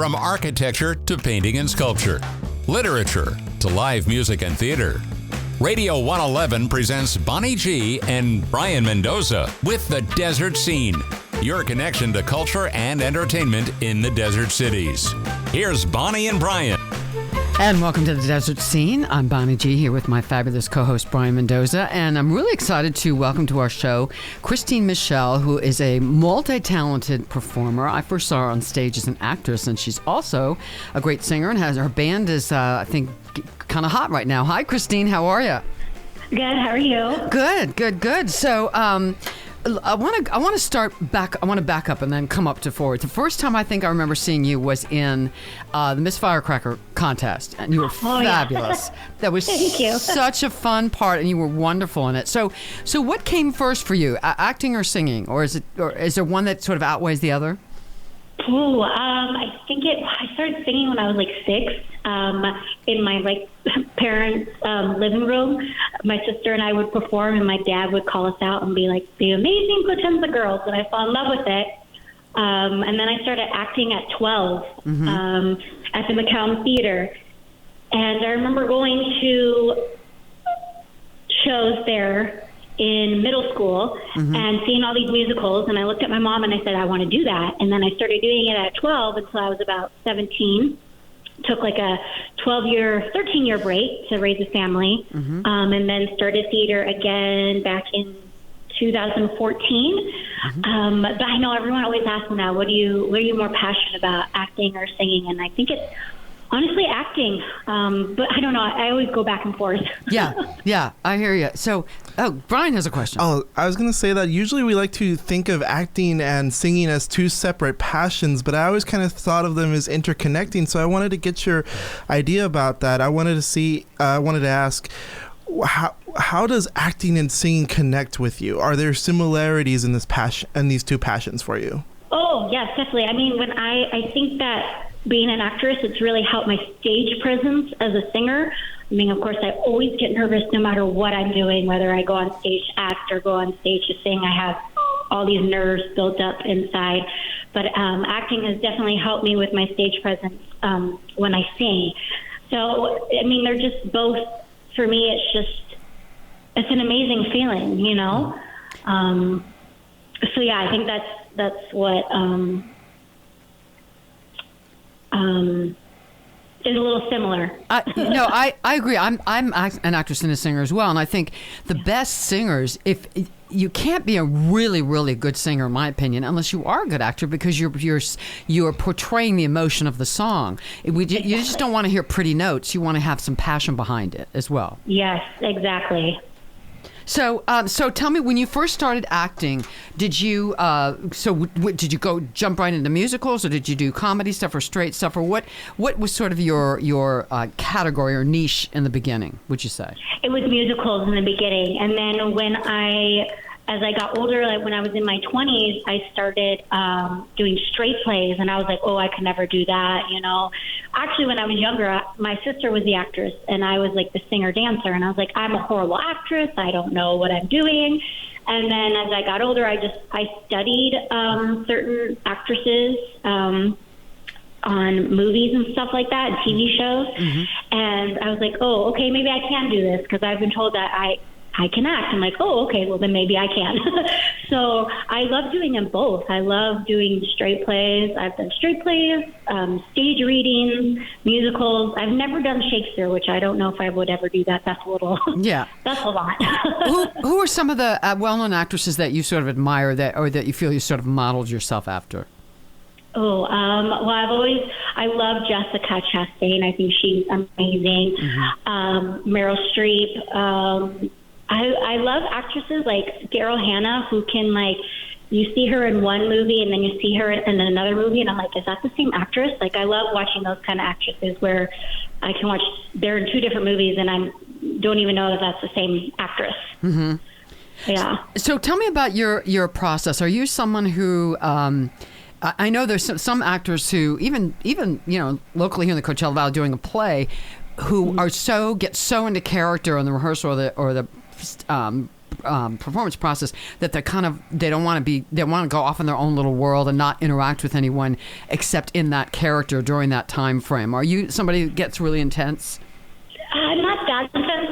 From architecture to painting and sculpture, literature to live music and theater. Radio 111 presents Bonnie G and Brayan Mendoza with The Desert Scene, your connection to culture and entertainment in the desert cities. Here's Bonnie and Brayan. And welcome to The Desert Scene. I'm Bonnie G here with my fabulous co-host Brayan Mendoza, and I'm really excited to welcome to our show Christine Michele, who is a multi-talented performer. I first saw her on stage as an actress, and she's also a great singer, and her band is, I think, kind of hot right now. Hi, Christine. How are you? Good. How are you? Good. So, I want to start back. I want to back up and then come up to forward. The first time I think I remember seeing you was in the Miss Firecracker contest, and you were fabulous. Yeah. That was Thank you. Such a fun part, and you were wonderful in it. So what came first for you, acting or singing, or is there one that sort of outweighs the other? I think I started singing when I was like 6, in my parents' living room. My sister and I would perform, and my dad would call us out and be like, "The Amazing Potenza Girls," and I fell in love with it. And then I started acting at 12 at the McCown Theater, and I remember going to shows there in middle school and seeing all these musicals, and I looked at my mom and I said, I want to do that. And then I started doing it at 12 until I was about 17. Took like a 13-year break to raise a family, and then started theater again back in 2014. But I know everyone always asks me now, what are you more passionate about, acting or singing? And I think it's honestly acting, but I don't know. I always go back and forth. Yeah, I hear you. So, Brayan has a question. Oh, I was going to say that usually we like to think of acting and singing as two separate passions, but I always kind of thought of them as interconnecting. So I wanted to get your idea about that. I wanted to ask, how does acting and singing connect with you? Are there similarities in these two passions for you? Oh, yes, definitely. I mean, when I think that being an actress, it's really helped my stage presence as a singer. I mean, of course, I always get nervous no matter what I'm doing, whether I go on stage to act or go on stage to sing. I have all these nerves built up inside. But acting has definitely helped me with my stage presence when I sing. So, I mean, they're just both, for me, it's an amazing feeling, you know? So, yeah, I think that's what is a little similar. No, I agree. I'm an actress and a singer as well, and I think the best singers, if you can't be a really, really good singer, in my opinion, unless you are a good actor, because you're portraying the emotion of the song. You just don't want to hear pretty notes. You want to have some passion behind it as well. Yes, exactly. So tell me, when you first started acting, did you did you go jump right into musicals, or did you do comedy stuff or straight stuff, or what was sort of your category or niche in the beginning, would you say? It was musicals in the beginning, and then as I got older, like when I was in my 20s, I started doing straight plays, and I was like, oh, I could never do that, you know. Actually, when I was younger, my sister was the actress, and I was like the singer-dancer, and I was like, I'm a horrible actress. I don't know what I'm doing. And then as I got older, I studied certain actresses on movies and stuff like that, and TV shows, and I was like, oh, okay, maybe I can do this, because I've been told that I can act. I'm like, oh, okay, well, then maybe I can. So I love doing them both. I love doing straight plays. I've done straight plays, stage readings, musicals. I've never done Shakespeare, which I don't know if I would ever do that. That's a little, that's a lot. Who are some of the well-known actresses that you sort of admire or that you feel you sort of modeled yourself after? Oh, well, I love Jessica Chastain. I think she's amazing. Meryl Streep. I love actresses like Daryl Hannah, who can, like, you see her in one movie and then you see her in another movie, and I'm like, is that the same actress? Like, I love watching those kind of actresses where I can watch, they're in 2 different movies and I don't even know that that's the same actress. Yeah. So tell me about your process. Are you someone who... I know there's some actors who, even locally here in the Coachella Valley doing a play, who get so into character in the rehearsal or the performance process that they don't want to go off in their own little world and not interact with anyone except in that character during that time frame. Are you somebody that gets really intense? Not that intense.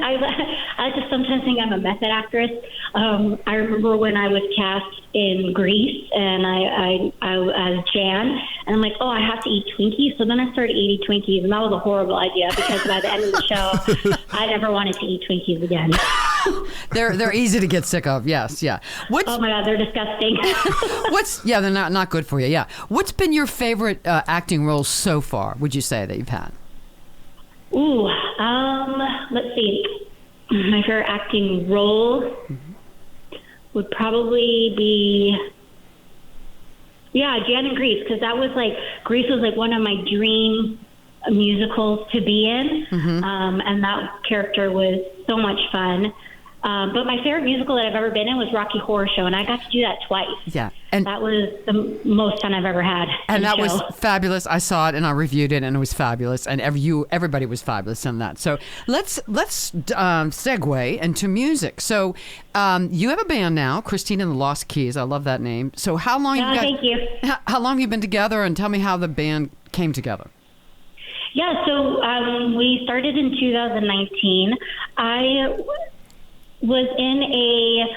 I just sometimes think I'm a method actress. I remember when I was cast in Grease, and I as Jan, and I'm like, oh, I have to eat Twinkies. So then I started eating Twinkies, and that was a horrible idea because by the end of the show, I never wanted to eat Twinkies again. They're easy to get sick of. Yes, yeah. Oh my God, they're disgusting. They're not good for you. Yeah. What's been your favorite acting role so far? Would you say that you've had? Ooh, let's see. My favorite acting role would probably be, Jan and Grease, because Grease was like one of my dream musicals to be in, and that character was so much fun. But my favorite musical that I've ever been in was Rocky Horror Show, and I got to do that twice. Yeah, and that was the most fun I've ever had. And that was fabulous. I saw it and I reviewed it, and it was fabulous. And everybody was fabulous in that. So let's segue into music. So you have a band now, Christine and the Lost Keys. I love that name. So how long? Thank you. How long have you been together? And tell me how the band came together. Yeah, so we started in 2019. I was in a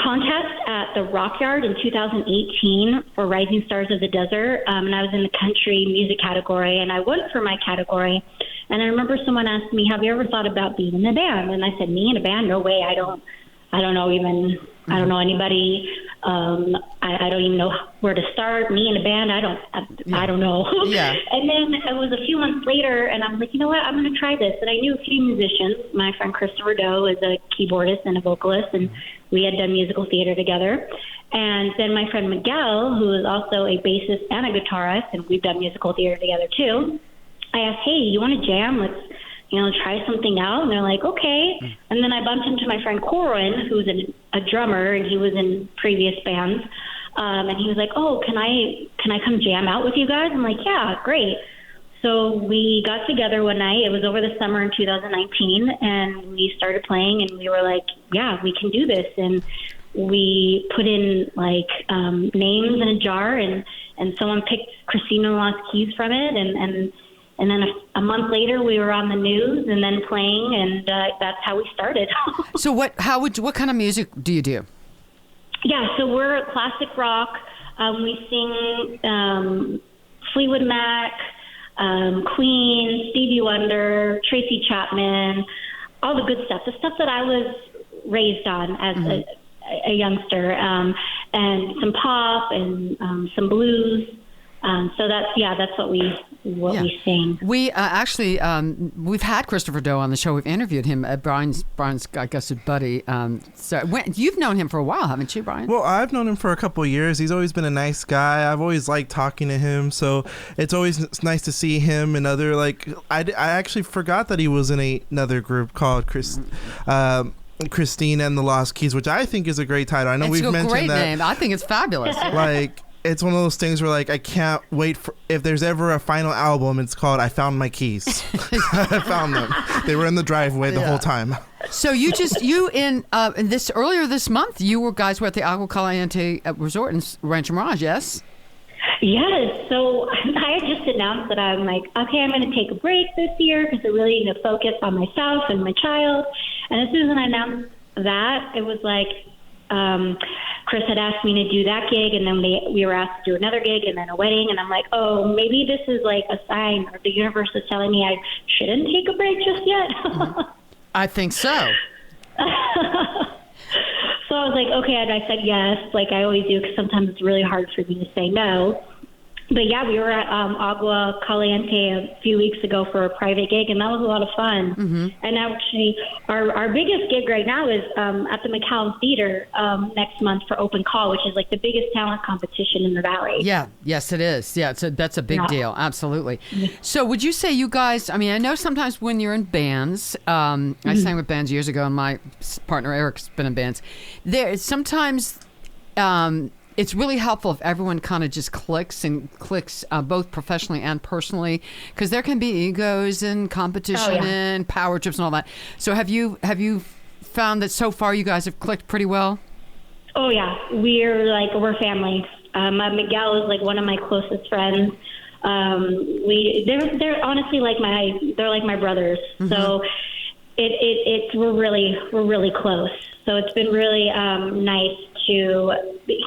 contest at the Rock Yard in 2018 for Rising Stars of the Desert, and I was in the country music category, and I won for my category. And I remember someone asked me, have you ever thought about being in a band? And I said, me in a band? No way. I don't know anybody. I don't even know where to start. Me in a band, I don't know. Yeah. And then it was a few months later, and I'm like, you know what? I'm going to try this. And I knew a few musicians. My friend Christopher Doe is a keyboardist and a vocalist, and we had done musical theater together. And then my friend Miguel, who is also a bassist and a guitarist, and we've done musical theater together too. I asked, hey, you want to jam? Let's try something out. And they're like, okay. And then I bumped into my friend Corwin, who's a drummer, and he was in previous bands. And he was like, oh, can I come jam out with you guys? I'm like, yeah, great. So we got together one night. It was over the summer in 2019, and we started playing, and we were like, yeah, we can do this. And we put in names in a jar, and someone picked Christine and the Lost Keys from it, and then a month later, we were on the news and then playing, and that's how we started. So what kind of music do you do? Yeah, so we're classic rock. We sing Fleetwood Mac, Queen, Stevie Wonder, Tracy Chapman, all the good stuff, the stuff that I was raised on as a youngster, and some pop and some blues. So that's what we sing. We actually we've had Christopher Doe on the show. We've interviewed him. Brian's I guess a buddy. You've known him for a while, haven't you, Brian? Well, I've known him for a couple of years. He's always been a nice guy. I've always liked talking to him. So it's always nice to see him and other I actually forgot that he was in another group called Christine and the Lost Keys, which I think is a great title. I know we've mentioned that. It's a great name. I think it's fabulous. It's one of those things where I can't wait for if there's ever a final album. It's called I Found My Keys. I found them. They were in the driveway the whole time. So earlier this month you guys were at the Agua Caliente Resort in Rancho Mirage, yes? Yes. So I had just announced that I'm like, okay, I'm going to take a break this year because I'm really going to focus on myself and my child. And as soon as I announced that, it was like. Chris had asked me to do that gig, and then we were asked to do another gig and then a wedding, and I'm like, oh, maybe this is like a sign, or the universe is telling me I shouldn't take a break just yet. I think so. So I was like, okay, and I said yes, like I always do, because sometimes it's really hard for me to say no. But yeah, we were at Agua Caliente a few weeks ago for a private gig, and that was a lot of fun. And actually, our biggest gig right now is at the McCown Theater next month for Open Call, which is like the biggest talent competition in the Valley. Yeah, yes, it is. Yeah, that's a big deal. Absolutely. So would you say you guys, I mean, I know sometimes when you're in bands, I sang with bands years ago, and my partner Eric's been in bands, sometimes... it's really helpful if everyone kind of just clicks both professionally and personally, because there can be egos and competition and power trips and all that. So have you found that so far you guys have clicked pretty well? Oh yeah, we're family. Miguel is like one of my closest friends. They're honestly like my brothers. Mm-hmm. So we're really close. So it's been really nice to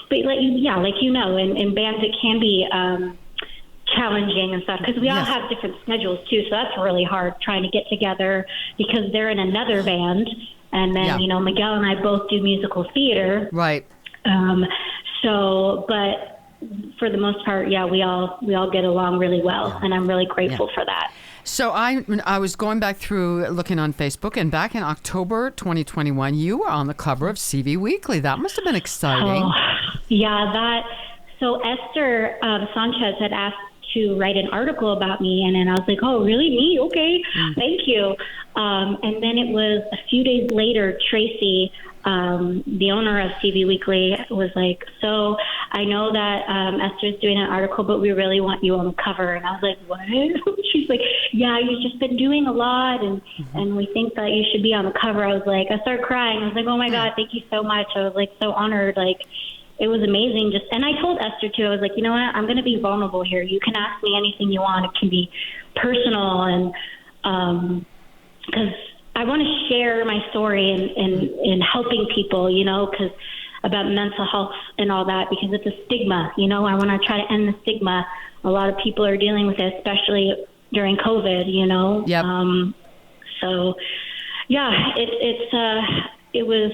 be like in bands it can be challenging and stuff because we all have different schedules too. So that's really hard trying to get together because they're in another band, and then Miguel and I both do musical theater. Right. But for the most part, we all get along really well, and I'm really grateful for that. So I was going back through looking on Facebook, and back in October 2021, you were on the cover of CV Weekly. That must have been exciting. Oh, yeah, so Esther Sanchez had asked to write an article about me, and then I was like, oh, really? Me? Okay, thank you. And then it was a few days later, Tracy, the owner of CV Weekly, was like, so I know that Esther's doing an article, but we really want you on the cover. And I was like, what? She's like, yeah, you've just been doing a lot, and we think that you should be on the cover. I was like, I started crying. I was like, oh my God, thank you so much. I was like so honored. Like, it was amazing. And I told Esther too, I was like, you know what, I'm going to be vulnerable here. You can ask me anything you want. It can be personal. And, because I want to share my story in helping people, because about mental health and all that, because it's a stigma, I want to try to end the stigma. A lot of people are dealing with it, especially during COVID, Yep. So yeah, it was,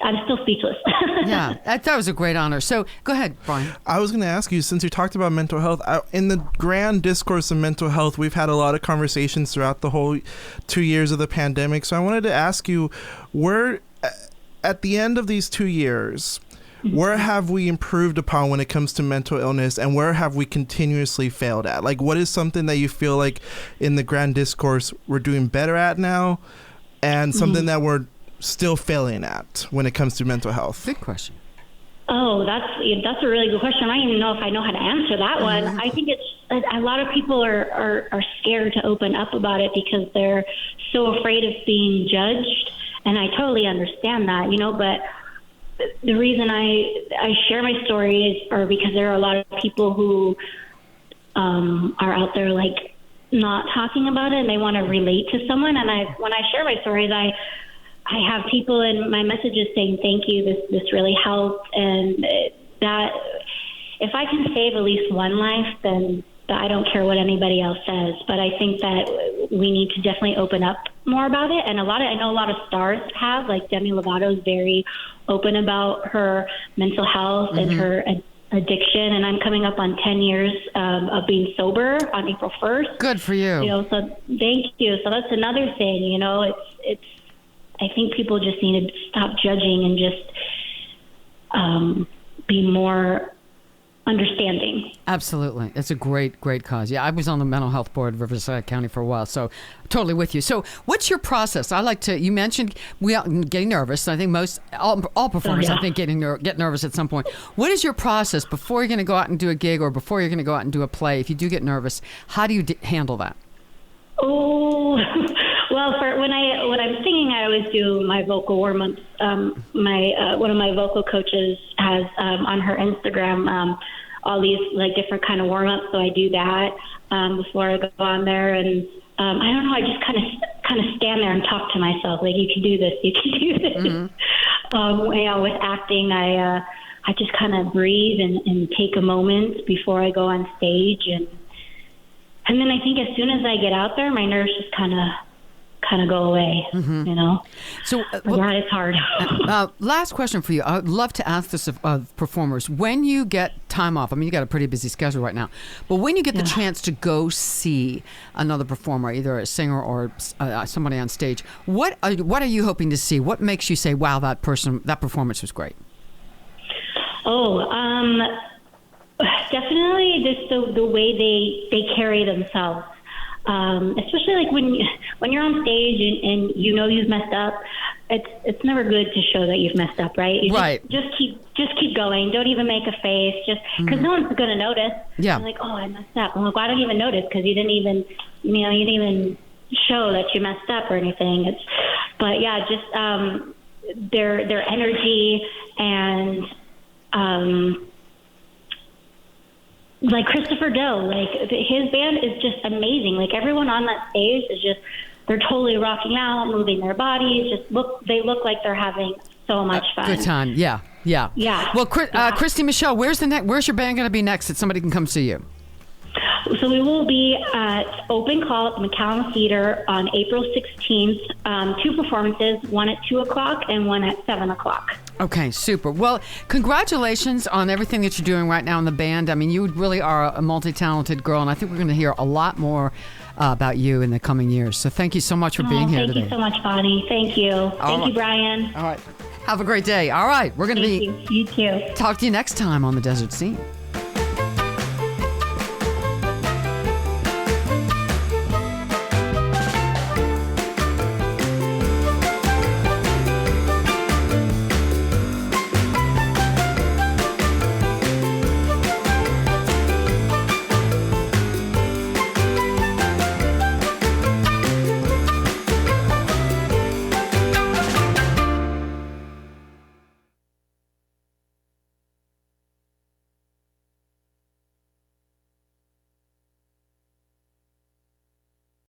I'm still speechless. Yeah, that was a great honor. So go ahead, Brian. I was going to ask you, since you talked about mental health, in the grand discourse of mental health, we've had a lot of conversations throughout the whole 2 years of the pandemic. So I wanted to ask you, where, at the end of these 2 years, where have we improved upon when it comes to mental illness, and where have we continuously failed at? Like, what is something that you feel like in the grand discourse we're doing better at now, and something that we're still failing at when it comes to mental health? Good question. Oh, that's a really good question. I don't even know if I know how to answer that one. I think it's a lot of people are scared to open up about it because they're so afraid of being judged, and I totally understand that, but the reason I share my stories are because there are a lot of people who are out there like not talking about it, and they want to relate to someone. And when I share my stories, I have people in my messages saying, thank you, this really helped. And that if I can save at least one life, then I don't care what anybody else says. But I think that we need to definitely open up more about it. And I know a lot of stars have, like Demi Lovato is very open about her mental health and her addiction. And I'm coming up on 10 years of being sober on April 1st. Good for you. So thank you. So that's another thing, it's I think people just need to stop judging and just be more understanding. Absolutely. It's a great cause. Yeah, I was on the mental health board of Riverside County for a while, so totally with you. So what's your process? You mentioned getting nervous. I think all performers, I think, get nervous at some point. What is your process before you're going to go out and do a gig or before you're going to go out and do a play? If you do get nervous, how do you handle that? Oh, well, for when I'm singing, I always do my vocal warm-ups. One of my vocal coaches has on her Instagram all these like different kind of warm-ups, so I do that before I go on there. And I don't know, I just kind of stand there and talk to myself, like, you can do this, you can do this. With acting, I just kind of breathe and take a moment before I go on stage, and then I think as soon as I get out there, my nerves just kind of go away, So it's hard. Last question for you. I would love to ask this of performers. When you get time off, I mean, you got a pretty busy schedule right now, but when you get the chance to go see another performer, either a singer or somebody on stage, what are you hoping to see? What makes you say, wow, that performance was great? Definitely just the way they carry themselves. Especially like when you're on stage and you've messed up, it's never good to show that you've messed up, right? Just keep going. Don't even make a face, just because no one's gonna notice. Yeah. I'm like, oh, I messed up. I'm like, well, I don't even notice because you didn't even show that you messed up or anything. But yeah, just their energy and like Christopher Doe, like his band is just amazing. Like everyone on that stage is just, they're totally rocking out, moving their bodies. They look like they're having so much fun. Good time. Yeah. Well, Christine Michele, where's your band going to be next that somebody can come see you? So we will be at Open Call at the McCallum Theater on April 16th. 2 performances, one at 2 o'clock and one at 7 o'clock. Okay, super. Well, congratulations on everything that you're doing right now in the band. I mean, you really are a multi-talented girl, and I think we're going to hear a lot more about you in the coming years. So thank you so much for being here today. Thank you so much, Bonnie. Thank you. Thank you, Brayan. All right. Have a great day. All right. We're going to You too. talk to you next time on The Desert Scene.